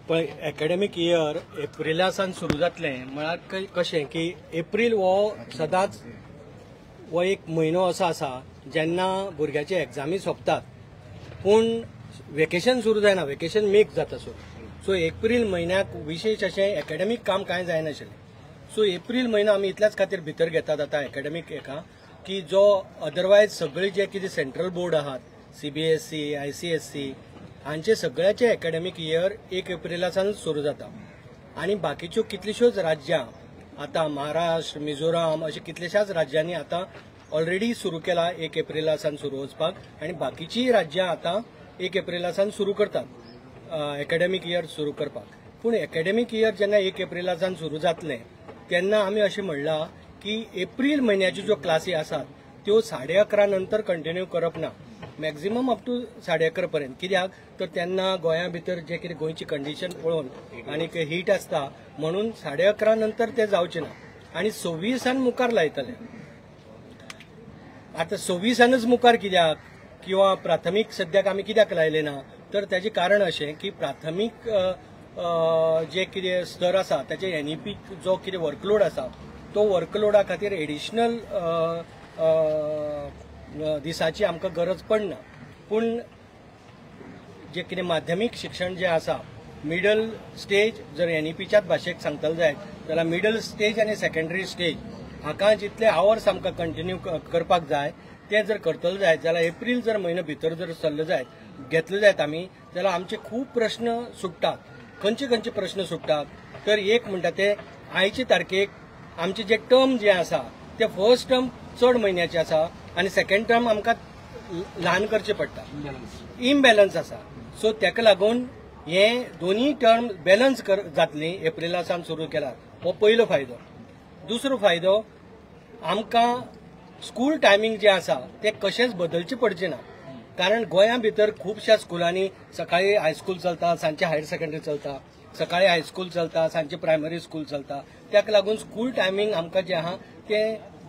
पण academic year एप्रिलासान सुरू जातलें म्हळ्यार कशें की एप्रील हो सदांच हो एक म्हयनो असो आसा जेन्ना भुरग्याचे एग्जामी सोंपतात पूण वेकेशन सुरू जायना, वेकेशन मेक जाता सो एप्रील म्हयन्याक विशेष अशें एकेडमिक काम कांय जायनाशिल्लें. सो एप्रील म्हयनो आमी इतल्याच खातीर भितर घेतात आतां एकेडमिक हेका की जो अदरवायज सगळे जे कितें सेंट्रल बोर्ड आहात CBSE, ICSE हांचे सगळ्याचे एकेडमिक इयर 1 एप्रिलासान सुरू जाता आनी बाकीच्यो कितल्योश्योच राज्यां आतां महाराष्ट्र, मिझोराम अशे कितल्याशाच राज्यांनी आतां ऑलरेडी सुरू केला 1 एप्रिलासान सुरू वचपाक आनी बाकीचीं राज्यां आतां 1 एप्रिलासान सुरू करतात एकेडमिक इयर सुरू करपाक. पूण एकेडमिक इयर जेन्ना 1 एप्रिलासान सुरू जातलें तेन्ना आमी अशें म्हणलां की एप्रील म्हयन्याच्यो ज्यो क्लासी आसात त्यो 11:30 नंतर कंटिन्यू करप ना, मॅक्झिमम अप टू 11:30 पर्यंत. कित्याक तर तेन्ना गोंया भितर जे कितें गोंयची कंडिशन पळोवन आनी हीट आसता म्हणून 11:30 नंतर ते जावचे ना आनी 26 मुखार लायतले. आतां 26 मुखार कित्याक किंवा प्राथमीक सद्याक आमी कित्याक लायले ना तर ताजें कारण अशें की प्राथमीक जे कितें स्तर आसा ताचे NEP जो कितें वर्कलोड आसा तो वर्कलोडा खातीर एडिशनल दिसाची आमकां गरज पडना. पूण जे कितें माध्यमीक शिक्षण जे आसा मिडल स्टेज जर NEPच्याच भाशेक सांगतले जायत जाल्यार मिडल स्टेज आनी सेकंडरी स्टेज हाका जितले आवर्स आमकां कंटिन्यू करपाक जाय ते जर करतले जायत जाल्यार एप्रील जर म्हयनो भितर जर सरले जायत घेतले जायत आमी जाल्यार आमचे खूब प्रश्न सुट्टात. खंयचे प्रश्न सुट्टात तर एक म्हणटा ते आयचे तारखेक आमचे जे टर्म जे आसा ते फर्स्ट टर्म चड म्हयन्याचे आसा आनी सेकंड टर्म आमकां ल्हान करचे पडटा, इम्बॅलन्स आसा. सो तेका लागून हे दोनी टर्म बॅलन्स जातली एप्रिलासान सुरू केल्यार हो पयलो फायदो. दुसरो फायदो आमकां स्कूल टायमींग जे आसा ते कशेंच बदलचे पडचे ना कारण गोंया भितर खुबश्या स्कुलांनी सकाळी हायस्कूल चलता, सांजचे हायर सेकंडरी चलता, सकाळी हायस्कूल चलता, सांजचे प्रायमरी स्कूल चलता. त्याक लागून स्कूल टायमींग आमकां जे आहा ते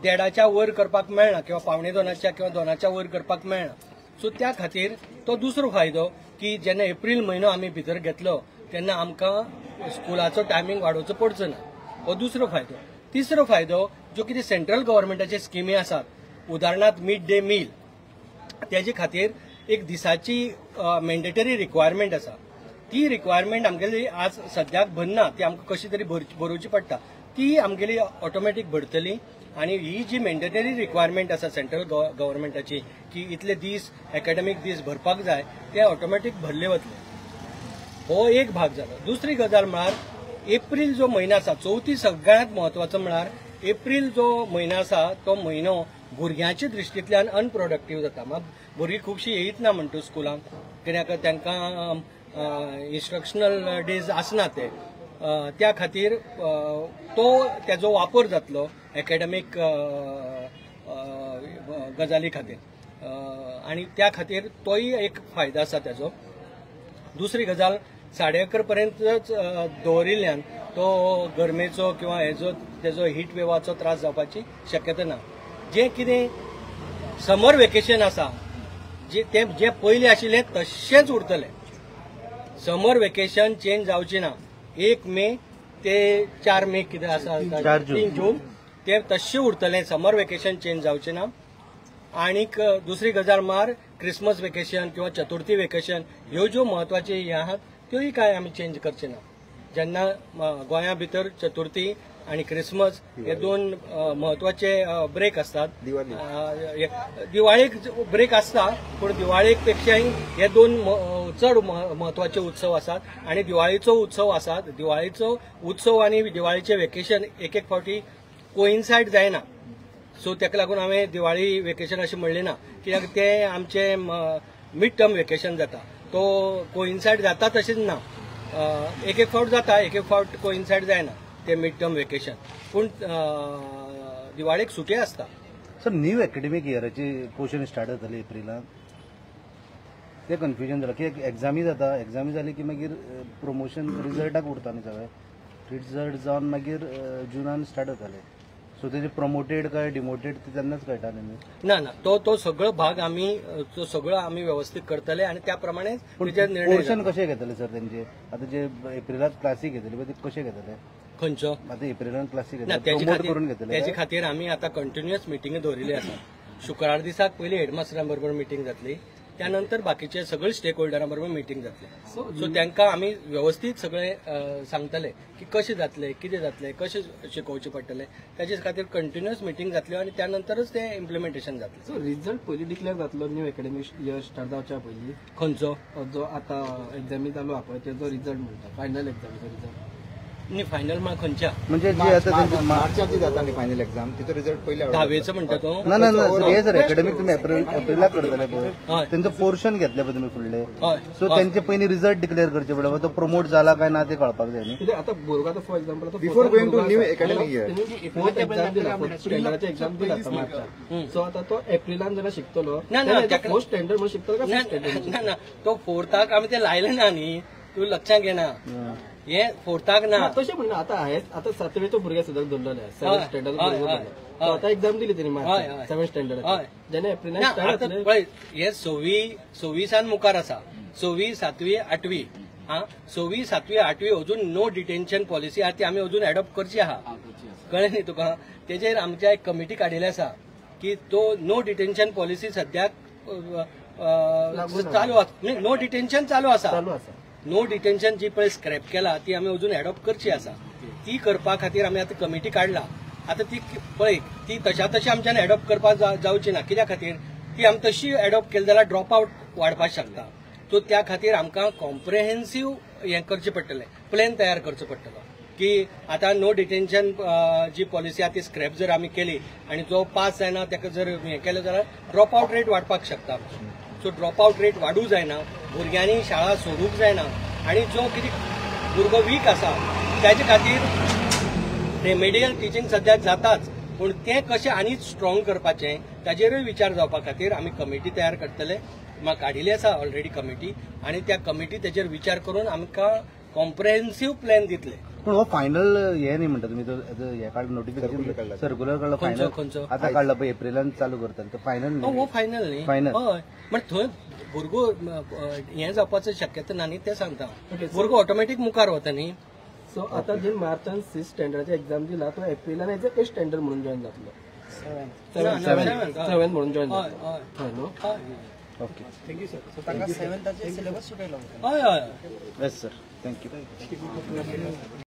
1:30च्या वयर करपाक मेळना किंवा 1:45 किंवा 2च्या वयर करपाक मेळना. सो त्या खातीर तो दुसरो फायदो की जेन्ना एप्रील म्हयनो आमी भितर घेतलो तेन्ना आमकां स्कुलाचो टायमींग वाडोवचो पडचो ना, हो दुसरो फायदो. तिसरो फायदो ज्यो कितें सेंट्रल गव्हर्मेंटाचे स्किमी आसात उदाहरणार्थ मिड डे मील तेजे खातीर एक दिसाची मॅन्डेटरी रिक्वायरमेंट आसा. ती रिक्वायरमेंट आमगेली आज सद्याक भरना, ती आमकां कशी तरी भरोवची पडटा, ती आमगेली ऑटोमॅटीक भरतली आनी ही जी मॅन्डेटरी रिक्वायरमेंट आसा सेंट्रल गव्हर्मेंटाची की इतले दीस एकेडमिक दीस भरपाक जाय ते ऑटोमॅटीक भरले वतले. हो एक भाग जालो. दुसरी गजाल म्हळ्यार एप्रील जो म्हयनो आसा चवथी सगळ्यांत म्हत्वाचो म्हळ्यार एप्रील जो म्हयनो आसा तो म्हयनो भुरग्यांच्या दृश्टींतल्यान अनप्रोडक्टीव जाता. भुरगीं खुबशीं येयत ना म्हणटा स्कुलांक कित्याक तांकां इन्स्ट्रक्शनल डेज आसना ते त्या खातीर तो तेजो वापर जातलो एकेडमिक गजाली खातीर आनी त्या खातीर तोय एक फायदो आसा तेजो. दुसरी गजाल 11:30 पर्यंतच दवरिल्ल्यान तो गरमेचो किंवा हेजो तेजो हीट वेवाचो त्रास जावपाची शक्यता ना. जे कितें समर वेकेशन आसा जे पयलीं आशिल्लें तशेंच उरतलें. समर वेकेशन चेंज जावचें ना. 1 मे ते 4 मे कितें आसा 3 जून ते तशें उरतलें. समर वेकेशन चेंज जावचें ना. आनीक दुसरी गजाल म्हळ्यार क्रिसमस वेकेशन किंवा चतुर्थी वेकेशन ह्यो ज्यो म्हत्वाच्यो हे आहात त्योय काय आमी चेंज करचे ना. जेन्ना गोंया भितर चतुर्थी आनी क्रिसमस हे दोन म्हत्वाचे ब्रेक आसतात. दिवाळेक ब्रेक आसता पूण दिवाळेक पेक्षाय हे दोन चड म्हत्वाचे उत्सव आसात आनी दिवाळीचो उत्सव आसा. दिवाळीचो उत्सव आनी दिवाळीचे वेकेशन एक फावटी कोइन्सायड जायना. सो तेका लागून हांवें दिवाळी वेकेशन अशें म्हणलें ना कित्याक ते आमचे मिड टर्म वेकेशन जाता तो कोइन्सायड जाता तशेंच ना. एक फावट जाता एक फावट कोइन्सायड जायना ते मिड टर्म वेकेशन पूण दिवाळेक सुटी आसता. सर न्यू एकेडमिक इयराची पोर्शन स्टार्ट जातली एप्रिलांत ते कन्फ्युजन जालां की एग्जामी जाता एग्जामी जाली की मागीर प्रमोशन रिजल्टाक उरता न्ही सगळें रिजल्ट जावन मागीर जुनान स्टार्ट जातले सो तेजे प्रमोटेड काय डिमोटेड ते तेन्नाच कळटालें न्ही. ना तो सगळो भाग आम्ही तो सगळो आम्ही व्यवस्थित करतले आणि त्याप्रमाणे त्याचे निर्णय पोर्शन कशे घेतले सर तेंचे आता जे एप्रिलात क्लासीक घेतले ते कशे घेतले खंयचो आता एप्रिलान क्लासीक ना घेतले प्रमोट करून घेतले त्याच्या खातीर आम्ही आता कंटिन्युअस मिटिंग दवरिल्ली आसा. शुक्रार दिसाक पयली हेडमास्टरांबरोबर मिटिंग जातली, त्यानंतर बाकीचे सगळे स्टेक होल्डरांबरोबर मिटिंग जातली. सो तांकां आमी व्यवस्थित सगळे सांगतले की कशें जातले, कितें जातले, कशें शिकोवचे पडटले, त्याच्या खातीर कंटिन्युअस मिटिंग जातली आणि त्यानंतरच ते इम्प्लिमेंटेशन जातले. सो रिझल्ट पयली डिक्लेअर जातलो न्यू अकॅडमिक इयर स्टार्ट जावच्या पयली खंयचो जो आता एक्झामी चालू आहा पळय तेजो रिझल्ट म्हणटा फायनल एक्झामीचो रिझल्ट न्ही फायनल म्हळ्यार खंयच्या म्हणजे जे आता तेंचे मार्चात जी जाता न्ही फायनल एक्झाम तिचो रिझल्ट पयले 10वेचो म्हणटा तो. ना ना ना हे सर एकेडमिक तुम्ही एप्रिलाक करतले पळय हय तेंचो पोर्शन घेतले पळय तुम्ही फुडले हय सो तेंचे पयलीं रिझल्ट डिक्लेअर करचे पडले तो प्रमोट जाला काय ना ते कळपाक जाय न्ही. कितें आता भुरगो आतां for example before going to new academic year fourth exam दिला फोर्थ स्टँडर्डाची एक्झाम दिला आता मार्चात. सो आता तो एप्रिलान जेन्ना शिकतलो ना, ना, ताका- फोर्थ स्टँडर्ड म्हणून शिकतलो का ना फिफ्थ स्टँडर्ड ना ना तो फोर्थाक आमी ते लायले ना न्ही, तूं लक्षात घेना हे फोर्थाक ना. तशें म्हणना आता आहेत आता 7वेचो भुरगे सुद्दां धरलेले हय, सेव्हन स्टँडर्ड हय, हय, तो आता एक्झाम दिली तेणी हय, हय. मार्चात 7th स्टँडर्ड हय. जेन्ना एप्रिलान ना, स्टार्ट आतां जातले पळय हे 6वी मुखार आसा. 6वी, 7वी, 8वी 6वी, 7वी, 8वी अजून नो डिटेन्शन पॉलिसी आहा ती आमी अजून एडॉप्ट करची आहा. कळ्ळें न्ही तुका. तेजेर आमच्या एक कमिटी काडिल्ली आसा की तो नो डिटेन्शन पॉलिसी सद्याक चालू आसा. नो डिटेन्शन चालू आसा. चालू आसा. नो डिटेन्शन जी पळय स्क्रॅप केला ती आमी अजून एडॉप्ट करची आसा. ती करपा खातीर आमी आतां कमिटी काडला. आतां ती पळय ती तशा तशी आमच्यान एडॉप्ट करपाक जावची ना. कित्या खातीर ती आमी तशी एडॉप्ट केली जाल्यार ड्रॉप आउट वाडपाक शकता. सो त्या खातीर आमकां कॉम्प्रिहेन्सीव हें करचें पडटलें, प्लॅन तयार करचो पडटलो की आतां नो डिटेन्शन जी पॉलिसी आहा ती स्क्रॅप जर आमी केली आणि जो पास जायना ताका जर हें केलें जाल्यार ड्रॉप आउट रेट वाडपाक शकता. सो ड्रॉप आउट रेट वाडूंक जायना, भुरग्यांनी शाळा सोडूंक जायना आणि जो कितें भुरगो वीक आसा त्याचे खातीर रेमेडियल टिचींग सद्याक जाताच, पूण तें कशें आनी स्ट्रॉंग करपाचें ताजेरूय विचार जावपा खातीर आमी कमिटी तयार करतले. म्हाका काडिल्ली आसा ऑलरेडी कमिटी आणि त्या कमिटी तेजेर विचार करून आमकां कॉम्प्रिहेन्सीव प्लॅन दितले. पण हो फायनल हे नाही म्हणता तुम्ही तो हे काढ नोटिफिकेशन सर्क्युलर काढला फायनल खंयचो आता काढला पळय एप्रिलान चालू करतात तो फायनल हो फायनल न्ही. Final. हय पण थंय भुरगो हें जावपाचो शक्यता ना न्ही तें सांगता. भुरगो ऑटोमॅटीक मुखार वता न्ही. सो आता जे मार्चान 6th स्टँडर्डाची एक्झाम दिला तो एप्रिलान एज 8th स्टँडर्ड म्हणून जॉईन जातलो. सेवन म्हणून जॉईन हय जातलो. हय हय न्हू. ओके हय हय येस सर थँक्यू